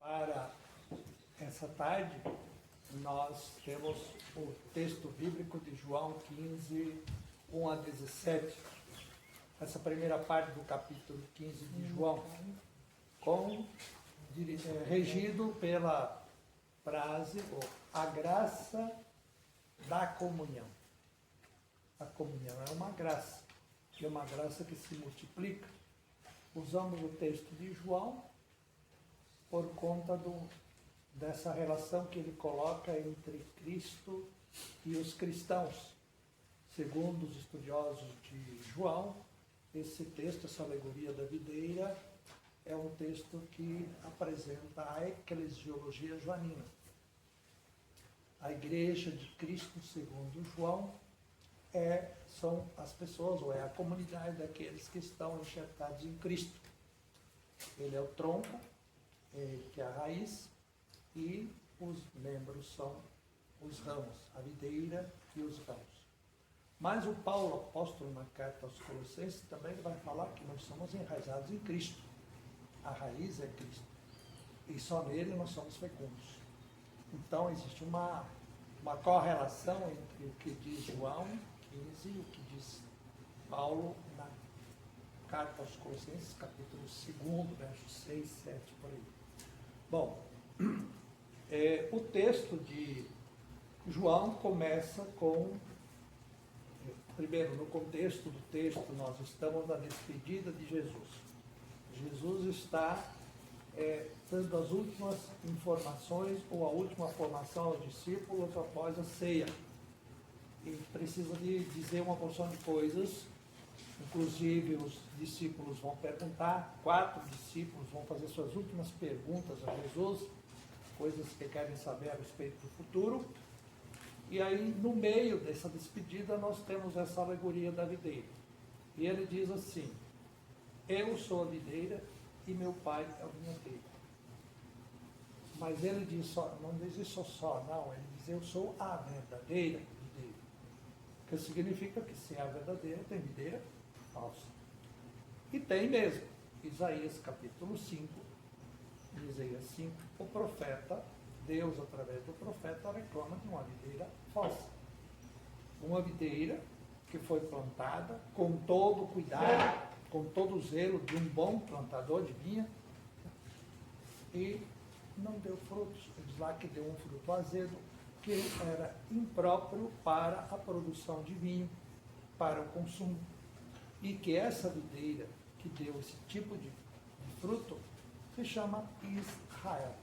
Para essa tarde, nós temos o texto bíblico de João 15, 1 a 17. Essa primeira parte do capítulo 15 de João, regido pela frase, a graça da comunhão. A comunhão é uma graça, e é uma graça que se multiplica. Usamos o texto de João por conta dessa relação que ele coloca entre Cristo e os cristãos. Segundo os estudiosos de João, esse texto, essa alegoria da videira, é um texto que apresenta a eclesiologia joanina. A igreja de Cristo, segundo João, são as pessoas, ou é a comunidade daqueles que estão enxertados em Cristo. Ele é o tronco, que é a raiz, e os membros são os ramos, a videira e os ramos. Mas o Paulo, apóstolo, na carta aos Colossenses, também vai falar que nós somos enraizados em Cristo. A raiz é Cristo. E só nele nós somos fecundos. Então existe uma correlação entre o que diz João 15 e o que diz Paulo na carta aos Colossenses, capítulo 2, versos 6, 7, por aí. Bom, o texto de João começa com, primeiro, no contexto do texto, nós estamos na despedida de Jesus. Jesus está dando as últimas informações ou a última formação aos discípulos após a ceia. E precisa de dizer uma porção de coisas, inclusive os discípulos vão perguntar, 4 discípulos vão fazer suas últimas perguntas a Jesus, coisas que querem saber a respeito do futuro. E aí, no meio dessa despedida, nós temos essa alegoria da videira. E ele diz assim: eu sou a videira e meu pai é o vinhateiro. Mas ele diz não diz isso só, não. Ele diz: eu sou a verdadeira videira. Que significa que se é a verdadeira, tem videira falsa. E tem mesmo. Isaías capítulo 5, Isaías 5, o profeta, Deus através do profeta, reclama de uma videira falsa. Uma videira que foi plantada com todo o cuidado, com todo o zelo de um bom plantador de vinha, e não deu frutos. Diz lá que deu um fruto azedo, que era impróprio para a produção de vinho, para o consumo. E que essa videira que deu esse tipo de fruto se chama Israel.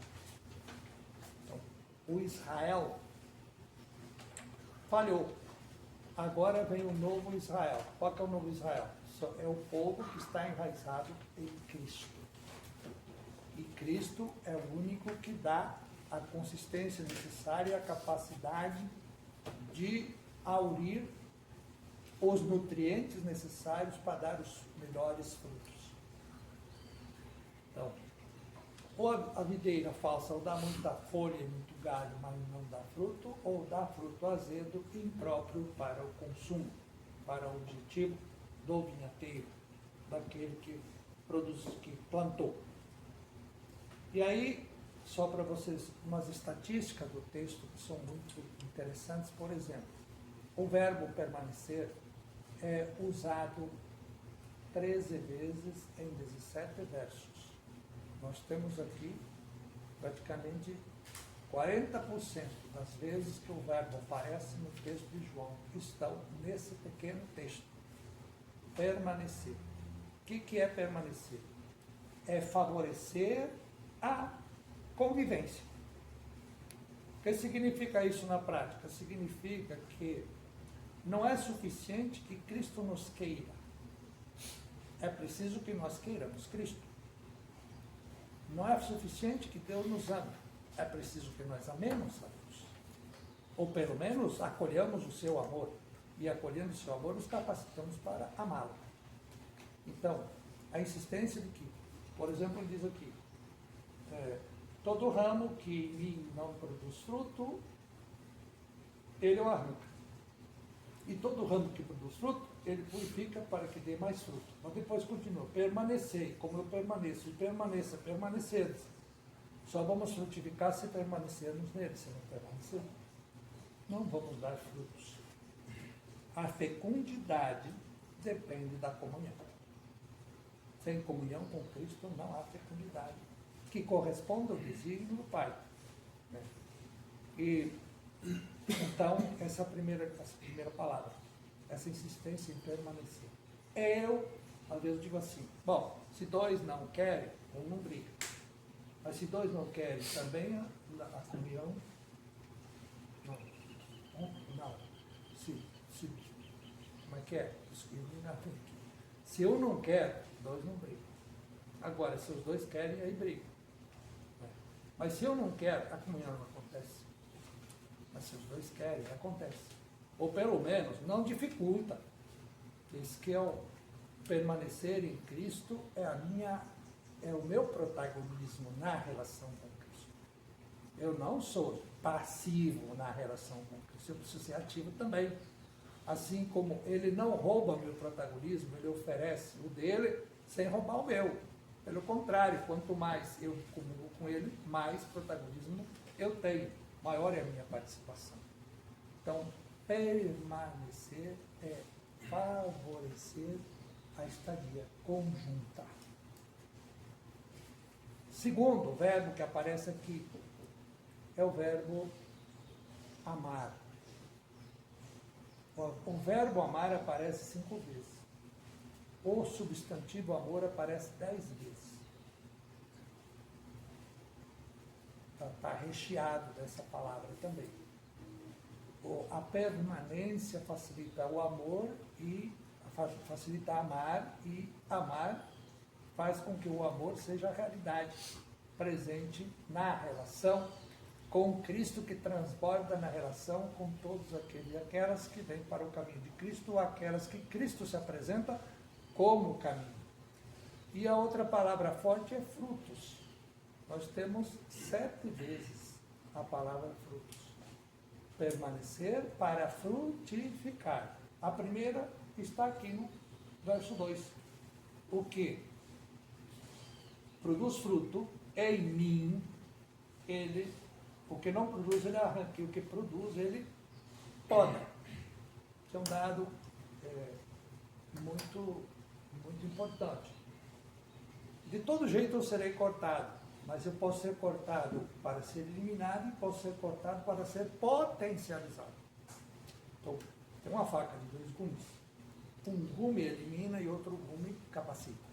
Então, o Israel falhou. Agora vem o novo Israel. Qual que é o novo Israel? É o povo que está enraizado em Cristo. E Cristo é o único que dá a consistência necessária, a capacidade de aurir os nutrientes necessários para dar os melhores frutos. Então, ou a videira falsa, ou dá muita folha e muito galho, mas não dá fruto, ou dá fruto azedo e impróprio para o consumo, para o objetivo do vinhateiro, daquele que produz, que plantou. E aí, só para vocês, umas estatísticas do texto que são muito interessantes. Por exemplo, o verbo permanecer é usado 13 vezes em 17 versos. Nós temos aqui praticamente 40% das vezes que o verbo aparece no texto de João estão nesse pequeno texto. Permanecer. O que é permanecer? É favorecer a convivência. O que significa isso na prática? Significa que não é suficiente que Cristo nos queira. É preciso que nós queiramos Cristo. Não é suficiente que Deus nos ame. É preciso que nós amemos a Deus. Ou pelo menos acolhamos o seu amor. E acolhendo o seu amor, nos capacitamos para amá-lo. Então, a insistência de que, por exemplo, ele diz aqui, todo ramo que em mim não produz fruto, ele o arranca. E todo ramo que produz fruto, ele purifica para que dê mais fruto. Mas depois continua, permanecei, como eu permaneço, e permaneça, permaneceres. Só vamos frutificar se permanecermos nele, se não permanecer, não vamos dar frutos. A fecundidade depende da comunhão. Sem comunhão com Cristo não há fecundidade, que corresponde ao desígnio do Pai. E então, essa primeira palavra, essa insistência em permanecer. Eu, às vezes, digo assim, bom, se dois não querem, um não briga. Mas se dois não querem, também a comunhão, não. Como é que é? Se eu não quero, dois não brigam. Agora, se os dois querem, aí brigam. Mas se eu não quero, a comunhão não acontece. Mas se os dois querem, acontece. Ou pelo menos, não dificulta. Diz que o permanecer em Cristo é o meu protagonismo na relação com Cristo. Eu não sou passivo na relação com Cristo, eu preciso ser ativo também. Assim como ele não rouba meu protagonismo, ele oferece o dele sem roubar o meu. Pelo contrário, quanto mais eu comungo com ele, mais protagonismo eu tenho, maior é a minha participação. Então, permanecer é favorecer a estadia conjunta. Segundo verbo que aparece aqui é o verbo amar. O verbo amar aparece 5 vezes. O substantivo amor aparece 10 vezes. Está recheado dessa palavra também. A permanência facilita o amor e facilita amar, e amar faz com que o amor seja a realidade presente na relação com Cristo, que transborda na relação com todos aqueles e aquelas que vêm para o caminho de Cristo, ou aquelas que Cristo se apresenta como caminho. E a outra palavra forte é frutos. Nós temos 7 vezes a palavra frutos. Permanecer para frutificar. A primeira está aqui no verso 2. O que produz fruto em mim, o que não produz, ele arranca, e o que produz, ele poda. Isso é um dado muito importante. De todo jeito eu serei cortado, mas eu posso ser cortado para ser eliminado e posso ser cortado para ser potencializado. Então, tem uma faca de 2 gumes. Um gume elimina e outro gume capacita.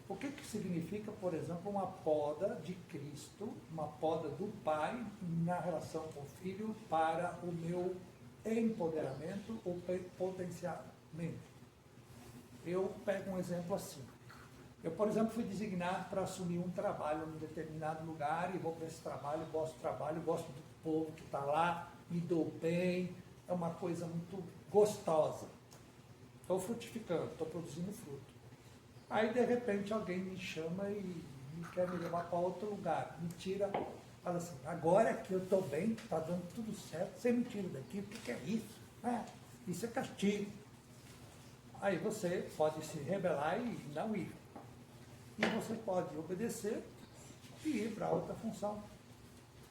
O que significa, por exemplo, uma poda de Cristo, uma poda do Pai na relação com o Filho para o meu empoderamento ou potenciamento? Eu pego um exemplo assim. Eu, por exemplo, fui designado para assumir um trabalho em um determinado lugar e vou para esse trabalho, gosto do trabalho, gosto do povo que está lá, me dou bem, é uma coisa muito gostosa. Estou frutificando, estou produzindo fruto. Aí, de repente, alguém me chama e quer me levar para outro lugar, me tira, fala assim, agora que eu estou bem, está dando tudo certo, você me tira daqui, o que é isso? Isso é castigo. Aí você pode se rebelar e não ir. E você pode obedecer e ir para outra função.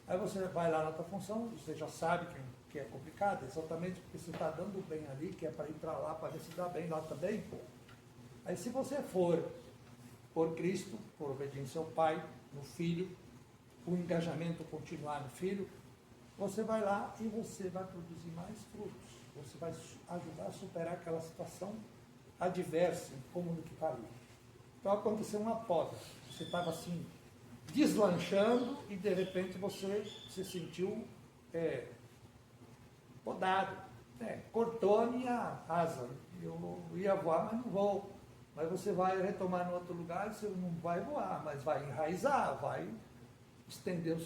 Aí você vai lá na outra função, você já sabe que é complicado, exatamente porque você está dando bem ali, que é para ir para lá, para ver se dá bem lá também. Aí se você for por Cristo, por obediência ao Pai, no Filho, o engajamento continuar no Filho, você vai lá e você vai produzir mais frutos. Você vai ajudar a superar aquela situação adversa, como no que falei. Então aconteceu uma poda. Você estava assim, deslanchando e de repente você se sentiu podado. Cortou a minha asa. Eu ia voar, mas não vou. Mas você vai retomar no outro lugar, você não vai voar, mas vai enraizar, vai estender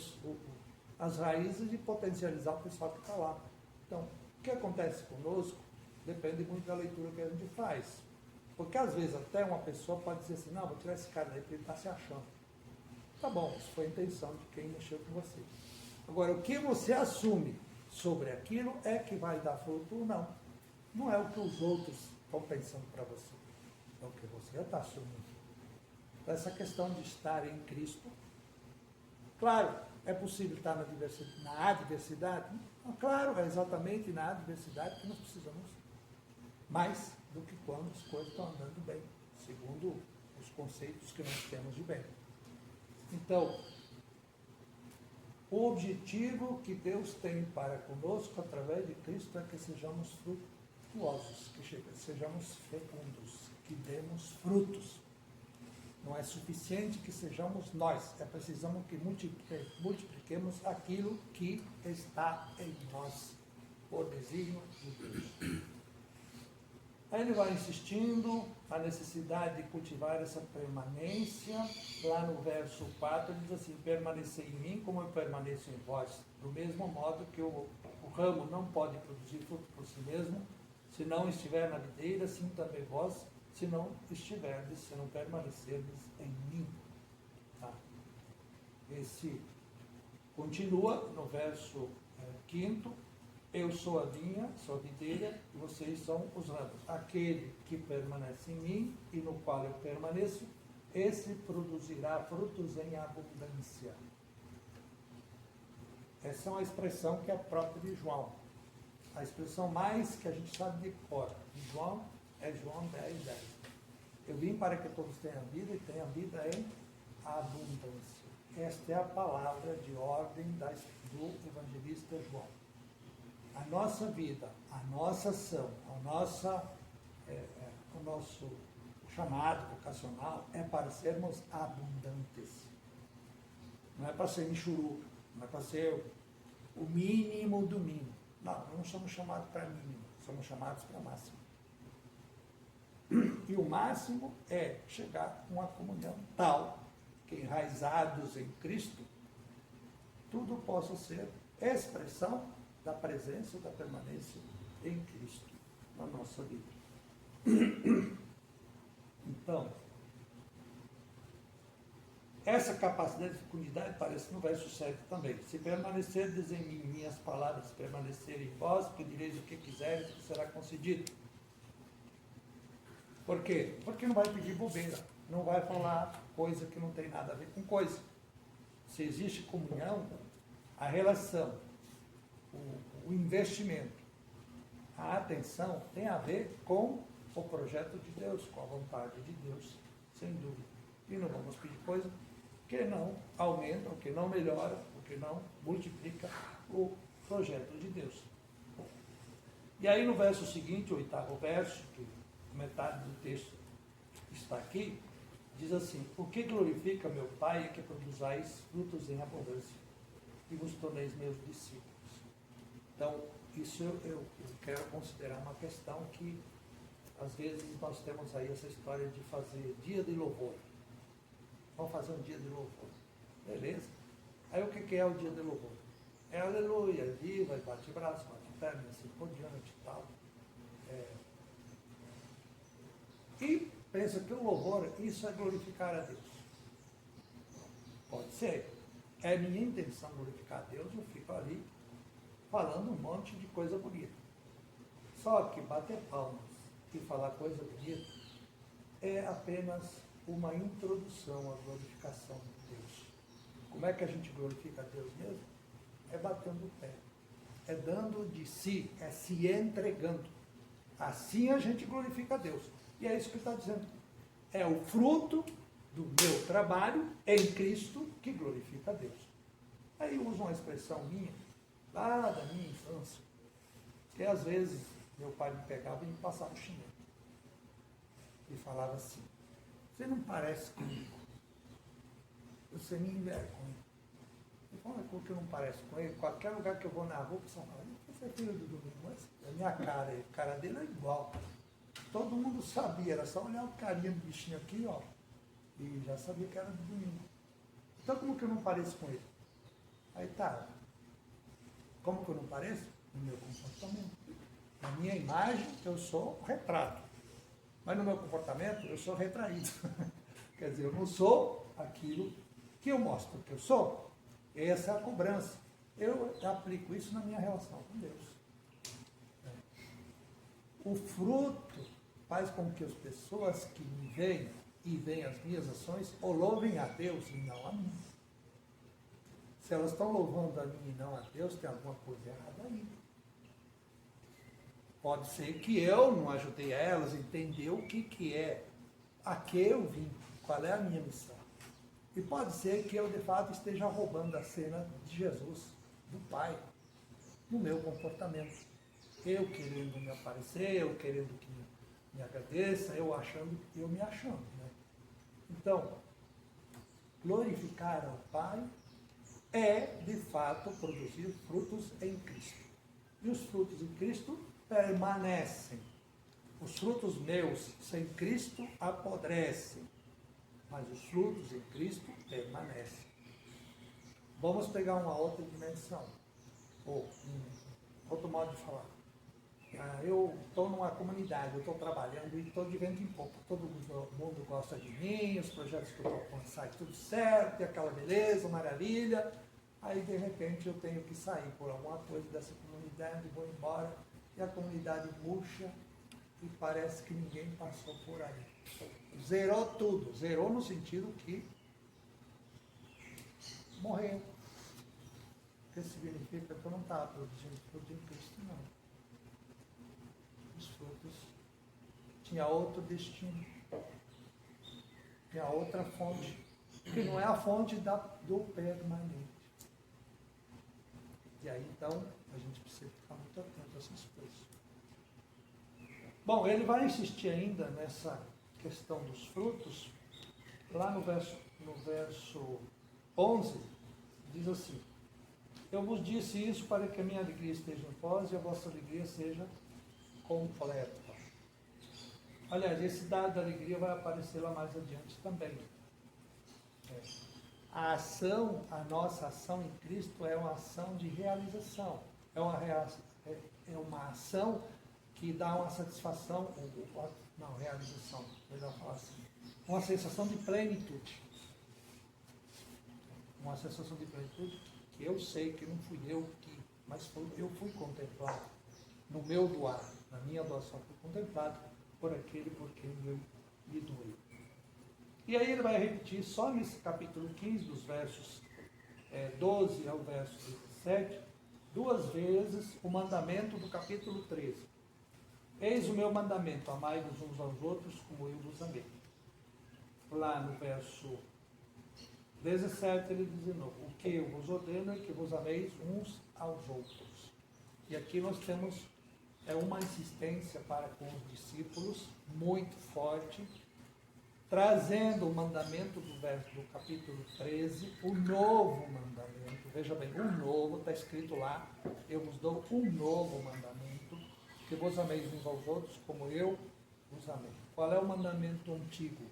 as raízes e potencializar o pessoal que está lá. Então, o que acontece conosco depende muito da leitura que a gente faz. Porque às vezes até uma pessoa pode dizer assim, não, vou tirar esse cara daí porque ele está se achando. Tá bom, isso foi a intenção de quem mexeu com você. Agora, o que você assume sobre aquilo é que vai dar fruto ou não. não é o que os outros estão pensando para você, é o que você está assumindo. Então, essa questão de estar em Cristo, claro, é possível estar na adversidade? Claro, é exatamente na adversidade que nós precisamos mais do que quando as coisas estão andando bem, segundo os conceitos que nós temos de bem. Então, o objetivo que Deus tem para conosco através de Cristo é que sejamos frutuosos, que sejamos fecundos, que demos frutos. Não é suficiente que sejamos nós, é precisamos que multipliquemos aquilo que está em nós, por desígnio de Deus. Aí ele vai insistindo a necessidade de cultivar essa permanência. Lá no verso 4 ele diz assim: permanecei em mim como eu permaneço em vós. Do mesmo modo que o ramo não pode produzir fruto por si mesmo, se não estiver na videira, assim também vós, se não estiverdes, se não permanecerdes em mim. Tá? Esse continua no verso 5. Eu sou a vinha, sou a videira, e vocês são os ramos. Aquele que permanece em mim e no qual eu permaneço, esse produzirá frutos em abundância. Essa é uma expressão que é própria de João. A expressão mais que a gente sabe de cor de João é João 10:10. Eu vim para que todos tenham vida e tenham vida em abundância. Esta é a palavra de ordem do evangelista João. A nossa vida, a nossa ação, o nosso chamado vocacional é para sermos abundantes. Não é para ser michuruca, não é para ser o mínimo do mínimo. Não, não somos chamados para mínimo, somos chamados para máximo. E o máximo é chegar a uma comunhão tal que, enraizados em Cristo, tudo possa ser expressão da presença, da permanência em Cristo na nossa vida. Então, essa capacidade de fecundidade aparece no verso 7 também. Se permanecerdes em mim, minhas palavras permanecerem em vós, pedireis o que quiseres, que será concedido. Por quê? Porque não vai pedir bobeira, não vai falar coisa que não tem nada a ver com coisa. Se existe comunhão, a relação, o investimento, a atenção tem a ver com o projeto de Deus, com a vontade de Deus, sem dúvida. E não vamos pedir coisa que não aumenta, o que não melhora, o que não multiplica o projeto de Deus. E aí no verso seguinte, o 8º verso, que metade do texto está aqui, diz assim: o que glorifica meu Pai é que produzais frutos em abundância e vos torneis meus discípulos. Então, isso eu quero considerar uma questão que, às vezes, nós temos aí essa história de fazer dia de louvor. Vamos fazer um dia de louvor. Beleza? Aí o que é o dia de louvor? É aleluia, viva, bate braço, bate perna, assim por diante e tal. E pensa que o louvor, isso é glorificar a Deus. Pode ser. É minha intenção glorificar a Deus, eu fico ali falando um monte de coisa bonita. Só que bater palmas e falar coisa bonita é apenas uma introdução à glorificação de Deus. Como é que a gente glorifica a Deus mesmo? É batendo o pé. É dando de si, é se entregando. Assim a gente glorifica a Deus. E é isso que ele está dizendo. É o fruto do meu trabalho em Cristo que glorifica a Deus. Aí eu uso uma expressão minha, lá da minha infância, que às vezes meu pai me pegava e me passava o chinelo. E falava assim: você não parece comigo. Você me envergonha. Eu falo, como que eu não pareço com ele? Qualquer lugar que eu vou na rua, o pessoal fala: você é filho do Domingo, mas a minha cara, a cara dele é igual. Todo mundo sabia, era só olhar o carinha do bichinho aqui, ó, e já sabia que era do Domingo. Então como que eu não pareço com ele? Aí tá, como que eu não pareço? No meu comportamento. Na minha imagem, eu sou o retrato. Mas no meu comportamento, eu sou retraído. Quer dizer, eu não sou aquilo que eu mostro que eu sou. Essa é a cobrança. Eu aplico isso na minha relação com Deus. o fruto faz com que as pessoas que me veem e veem as minhas ações ou louvem a Deus e não a mim. Se elas estão louvando a mim e não a Deus, tem alguma coisa errada aí. Pode ser que eu não ajudei elas a entender o que é, a que eu vim, qual é a minha missão. E pode ser que eu, de fato, esteja roubando a cena de Jesus, do Pai, no meu comportamento. Eu querendo me aparecer, eu querendo que me agradeça, eu me achando. Né? Então, glorificar ao Pai é, de fato, produzir frutos em Cristo. E os frutos em Cristo permanecem. Os frutos meus sem Cristo apodrecem, mas os frutos em Cristo permanecem. Vamos pegar uma outra dimensão, ou outro modo de falar. Eu estou numa comunidade, eu estou trabalhando e estou de vento em pouco. Todo mundo gosta de mim, os projetos que eu estou com saem tudo certo, e aquela beleza, maravilha. Aí, de repente, eu tenho que sair por alguma coisa dessa comunidade, vou embora, e a comunidade murcha, e parece que ninguém passou por aí. Zerou tudo. Zerou no sentido que morreu. O que significa que eu não estava produzindo fruto em Cristo, não. Os frutos tinha outro destino. Tinha outra fonte, que não é a fonte do permanente. E aí, então, a gente precisa ficar muito atento a essas coisas. Bom, ele vai insistir ainda nessa questão dos frutos. Lá no verso 11, diz assim: eu vos disse isso para que a minha alegria esteja em vós e a vossa alegria seja completa. Aliás, esse dado da alegria vai aparecer lá mais adiante também. A ação, a nossa ação em Cristo é uma ação de realização. É uma ação que dá uma satisfação, não, realização, melhor falar assim, uma sensação de plenitude. Uma sensação de plenitude que eu sei que não fui eu que, mas eu fui contemplado no meu doar, na minha doação, fui contemplado por aquele por quem eu me doei. E aí ele vai repetir só nesse capítulo 15, dos versos 12 ao verso 17, duas vezes o mandamento do capítulo 13. Eis o meu mandamento, amai-vos uns aos outros como eu vos amei. Lá no verso 17 ele diz de novo: o que eu vos ordeno é que vos ameis uns aos outros. E aqui nós temos uma insistência para com os discípulos muito forte, trazendo o mandamento do capítulo 13, o novo mandamento. Veja bem, o novo, está escrito lá: eu vos dou um novo mandamento, que vos ameis uns aos outros como eu vos amei. Qual é o mandamento antigo?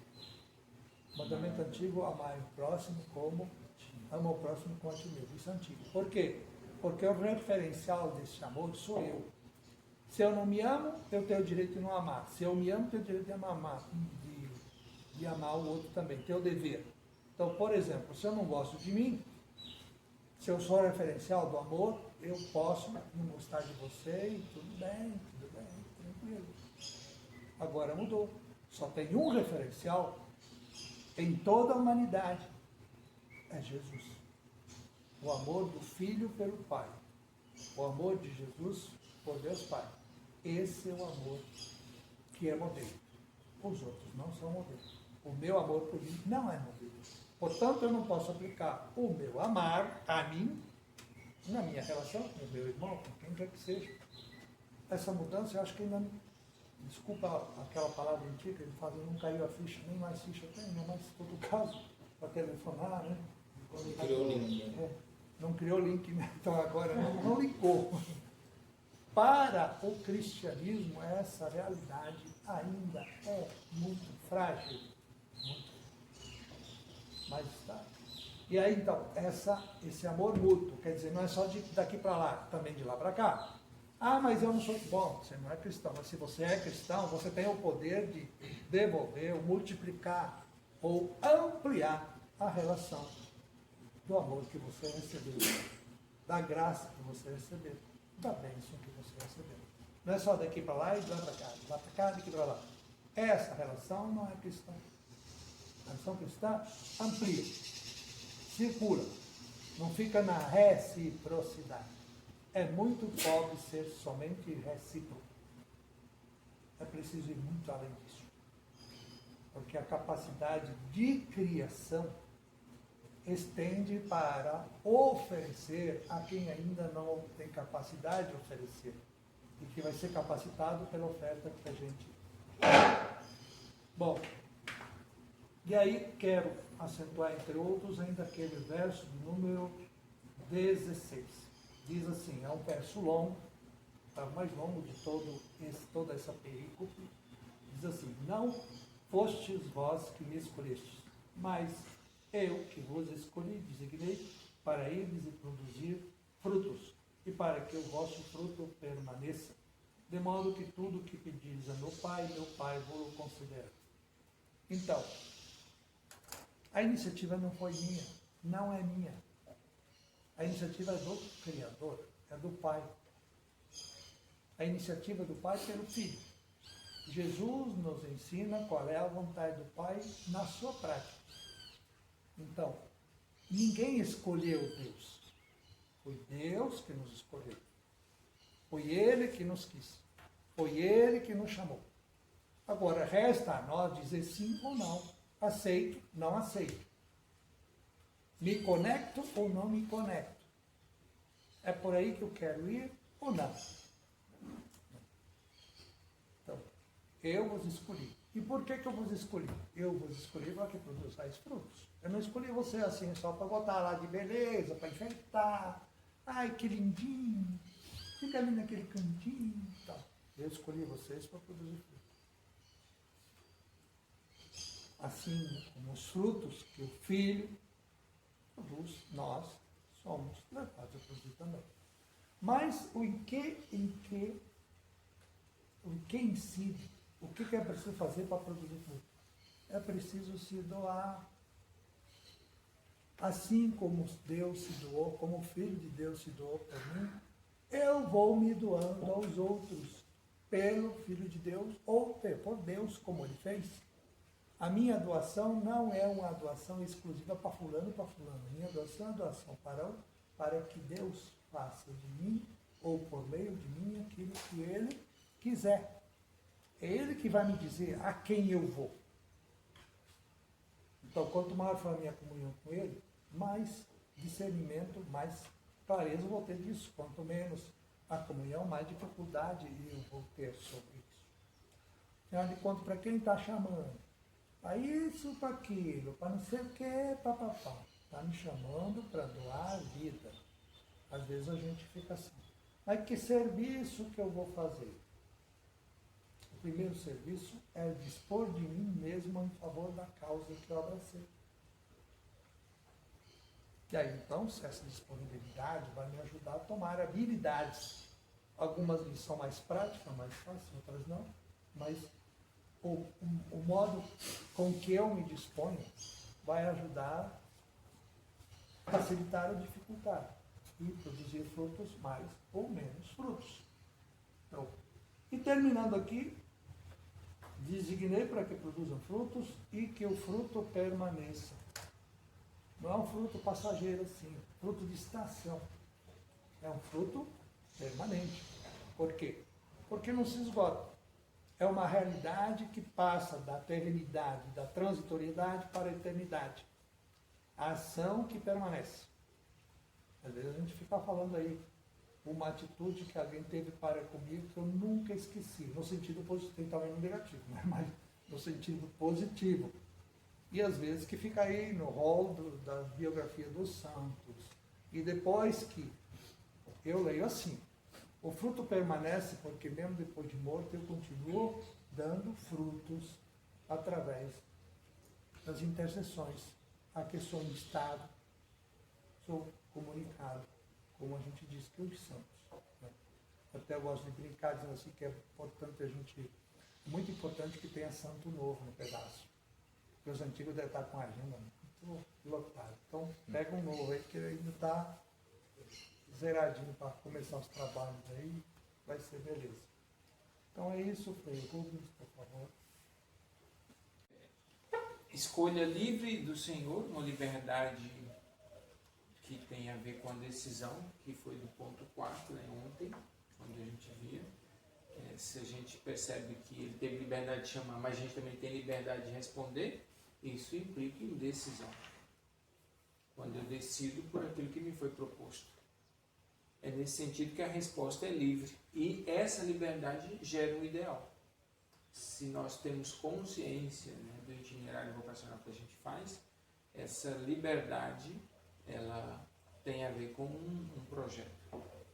O mandamento antigo: amar o próximo como ama o próximo como a ti mesmo. Isso é antigo. Por quê? Porque o referencial desse amor sou eu. Se eu não me amo, eu tenho o direito de não amar. Se eu me amo, eu tenho o direito de amar. De amar o outro também, ter o dever. Então, por exemplo, se eu não gosto de mim, se eu sou referencial do amor, eu posso não gostar de você e tudo bem, tranquilo. Agora mudou. Só tem um referencial em toda a humanidade. É Jesus. O amor do Filho pelo Pai. O amor de Jesus por Deus Pai. Esse é o amor que é modelo. Os outros não são modelos. O meu amor por mim não é modelo. Portanto, eu não posso aplicar o meu amar a mim, na minha relação com o meu irmão, com quem quer que seja. Essa mudança, eu acho que ainda não... Desculpa aquela palavra antiga, ele fala: não caiu a ficha, nem mais ficha tem, não mais todo caso, para telefonar, né? Não criou link. Não criou link, né? Então agora não linkou. Para o cristianismo, essa realidade ainda é muito frágil. Mas está. E aí, então, esse amor mútuo, quer dizer, não é só daqui para lá, também de lá para cá. Ah, mas eu não sou... Bom, você não é cristão, mas se você é cristão, você tem o poder de devolver, ou multiplicar, ou ampliar a relação do amor que você recebeu, da graça que você recebeu, da bênção que você recebeu. Não é só daqui para lá e de lá para cá, de lá para cá, daqui para lá. Essa relação não é cristã. A relação cristã amplia, circula, não fica na reciprocidade. É muito pobre ser somente recíproco. É preciso ir muito além disso. Porque a capacidade de criação estende para oferecer a quem ainda não tem capacidade de oferecer. E que vai ser capacitado pela oferta que a gente. Bom, e aí quero acentuar, entre outros, ainda aquele verso de número 16. Diz assim, é um verso longo, é o mais longo de toda essa perícope. Diz assim, não fostes vós que me escolhestes, mas eu que vos escolhi, designei, para irdes e produzir frutos, e para que o vosso fruto permaneça, de modo que tudo que pedires a meu Pai vos concederá. Então, a iniciativa não foi minha, não é minha. A iniciativa é do Criador, é do Pai. A iniciativa do Pai pelo Filho. Jesus nos ensina qual é a vontade do Pai na sua prática. Então, ninguém escolheu Deus. Foi Deus que nos escolheu. Foi Ele que nos quis. Foi Ele que nos chamou. Agora, resta a nós dizer sim ou não. Aceito, não aceito. Me conecto ou não me conecto. É por aí que eu quero ir ou não. Então, eu vos escolhi. E por que eu vos escolhi? Eu vos escolhi para que produzais frutos. Eu não escolhi você assim só para botar lá de beleza, para enfeitar. Ai, que lindinho. Fica ali naquele cantinho e tal. Eu escolhi vocês para produzir frutos. Assim como os frutos que o Filho produz, nós somos levados a produzir também. Mas o que incide? O que é preciso fazer para produzir fruto? É preciso se doar. Assim como Deus se doou, como o Filho de Deus se doou por mim, eu vou me doando aos outros, pelo Filho de Deus, ou por Deus, como Ele fez. A minha doação não é uma doação exclusiva para fulano e para fulano. A minha doação é uma doação para que Deus faça de mim, ou por meio de mim, aquilo que Ele quiser. É Ele que vai me dizer a quem eu vou. Então, quanto maior for a minha comunhão com Ele, mais discernimento, mais clareza eu vou ter disso. Quanto menos a comunhão, mais dificuldade eu vou ter sobre isso. Afinal de contas, para quem está chamando? Para isso, para aquilo, para não sei o que, papapá. Está me chamando para doar a vida. Às vezes a gente fica assim. Mas que serviço que eu vou fazer? O primeiro serviço é dispor de mim mesmo em favor da causa que eu abracei. E aí, então, essa disponibilidade vai me ajudar a tomar habilidades. Algumas são mais práticas, mais fáceis, outras não. Mas o modo com que eu me disponho vai ajudar a facilitar ou dificultar. E produzir frutos mais ou menos frutos. Então, e terminando aqui, designei para que produzam frutos e que o fruto permaneça. Não é um fruto passageiro assim, fruto de estação. É um fruto permanente. Por quê? Porque não se esgota. É uma realidade que passa da eternidade, da transitoriedade para a eternidade. A ação que permanece. Às vezes a gente fica falando aí uma atitude que alguém teve para comigo que eu nunca esqueci. No sentido positivo, tem também no negativo, né? Mas no sentido positivo. E às vezes que fica aí no rol da biografia dos santos. E depois que eu leio assim, o fruto permanece porque mesmo depois de morto eu continuo dando frutos através das intercessões a que sou instado, sou comunicado, como a gente diz que os santos. Né? Até eu gosto de brincar dizendo assim que é importante muito importante que tenha santo novo no pedaço. Porque os antigos devem estar com a agenda muito lotada. Então pega um novo aí que ainda está zeradinho para começar os trabalhos aí, vai ser beleza. Então é isso, Frei Rubens, por favor. Escolha livre do Senhor, uma liberdade que tem a ver com a decisão, que foi do ponto 4, né, ontem, quando a gente via. Se a gente percebe que ele teve liberdade de chamar, mas a gente também tem liberdade de responder, isso implica em decisão. Quando eu decido por aquilo que me foi proposto. É nesse sentido que a resposta é livre. E essa liberdade gera um ideal. Se nós temos consciência, né, do itinerário vocacional que a gente faz, essa liberdade, ela tem a ver com um projeto.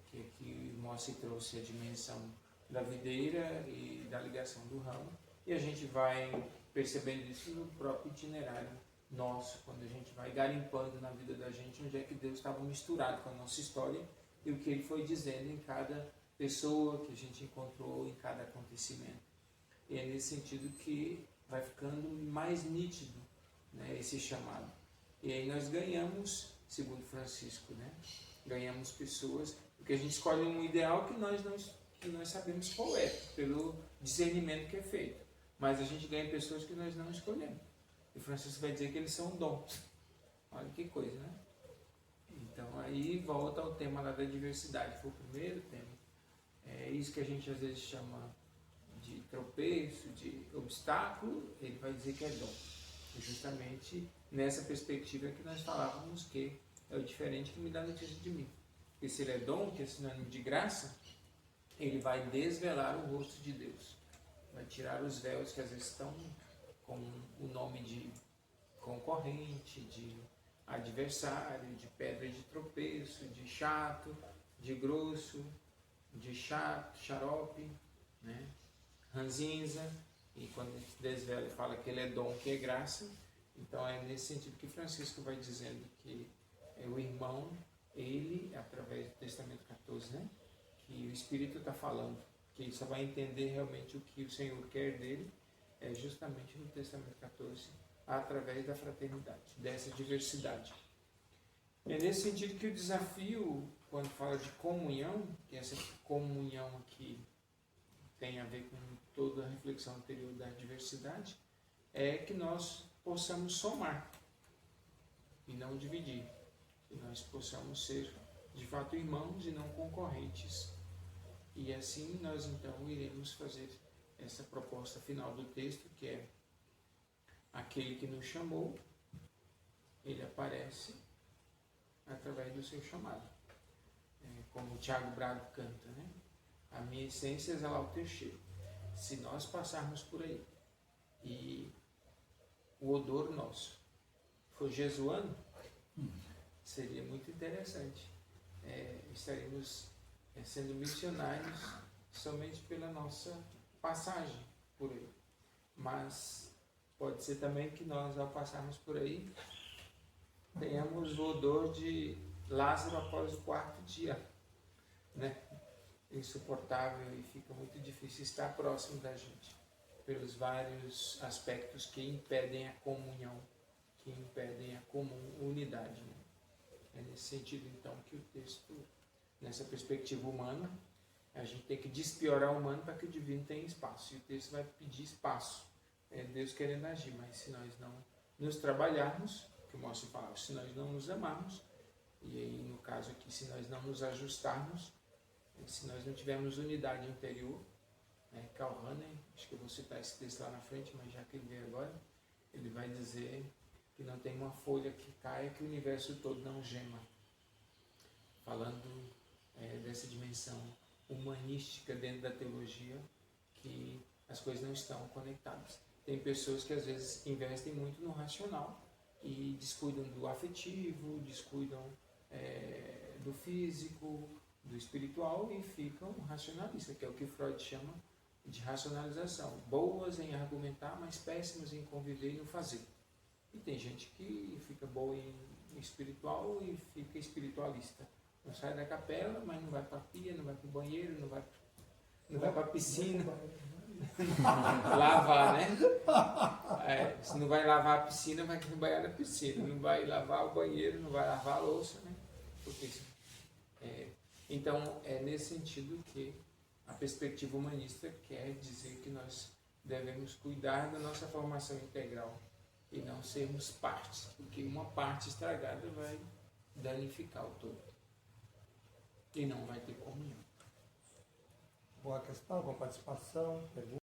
Que aqui o Mossi trouxe a dimensão da videira e da ligação do ramo. E a gente vai percebendo isso no próprio itinerário nosso, quando a gente vai garimpando na vida da gente, onde é que Deus estava misturado com a nossa história e o que Ele foi dizendo em cada pessoa que a gente encontrou, em cada acontecimento. E é nesse sentido que vai ficando mais nítido, né, esse chamado. E aí nós ganhamos, segundo Francisco, né, ganhamos pessoas, porque a gente escolhe um ideal que nós sabemos qual é, pelo discernimento que é feito. Mas a gente ganha pessoas que nós não escolhemos. E Francisco vai dizer que eles são dons. Olha que coisa, né? Então aí volta ao tema lá da diversidade, foi o primeiro tema. É isso que a gente às vezes chama de tropeço, de obstáculo, ele vai dizer que é dom. E justamente nessa perspectiva que nós falávamos que é o diferente que me dá notícia de mim. Porque se ele é dom, que é sinônimo de graça, ele vai desvelar o rosto de Deus. Vai tirar os véus que às vezes estão com o nome de concorrente, de adversário, de pedra de tropeço, de chato, de grosso, de chato, xarope, né? Ranzinza. E quando ele desvela e fala que ele é dom, que é graça, então é nesse sentido que Francisco vai dizendo que o irmão, ele, através do Testamento 14, né? Que o Espírito está falando, que ele só vai entender realmente o que o Senhor quer dele, é justamente no Testamento 14, através da fraternidade, dessa diversidade. É nesse sentido que o desafio, quando fala de comunhão, que essa comunhão aqui tem a ver com toda a reflexão anterior da diversidade, é que nós possamos somar e não dividir, que nós possamos ser de fato irmãos e não concorrentes. E assim nós então iremos fazer essa proposta final do texto, que é aquele que nos chamou, ele aparece através do seu chamado. Como o Tiago Braga canta, né? A minha essência é exalar o teu cheiro. Se nós passarmos por aí e o odor nosso for jesuano, seria muito interessante. Estaremos sendo missionários somente pela nossa passagem por aí. Mas pode ser também que nós, ao passarmos por aí, tenhamos o odor de Lázaro após o 4º dia, né? Insuportável, e fica muito difícil estar próximo da gente, pelos vários aspectos que impedem a comunhão, que impedem a unidade, né? É nesse sentido, então, que o texto, nessa perspectiva humana, a gente tem que despiorar o humano para que o divino tenha espaço. E o texto vai pedir espaço. É Deus querendo agir, mas se nós não nos trabalharmos, que o Márcio fala, se nós não nos amarmos, e aí no caso aqui, se nós não nos ajustarmos, se nós não tivermos unidade interior, né, Karl Rahner, acho que eu vou citar esse texto lá na frente, mas já que ele veio agora, ele vai dizer que não tem uma folha que caia que o universo todo não gema. Falando dessa dimensão humanística dentro da teologia, que as coisas não estão conectadas. Tem pessoas que às vezes investem muito no racional e descuidam do afetivo, descuidam do físico, do espiritual e ficam racionalistas, que é o que Freud chama de racionalização. Boas em argumentar, mas péssimas em conviver e no fazer. E tem gente que fica boa em espiritual e fica espiritualista. Não sai da capela, mas não vai para a pia, não vai para o banheiro, não vai para a piscina. Lavar, né? Se não vai lavar a piscina, vai banhar na piscina. Não vai lavar o banheiro, não vai lavar a louça, né? Porque, então, é nesse sentido que A perspectiva humanista quer dizer que nós devemos cuidar da nossa formação integral e não sermos partes, porque uma parte estragada vai danificar o todo e não vai ter comunhão. Boa questão, boa participação, pergunta.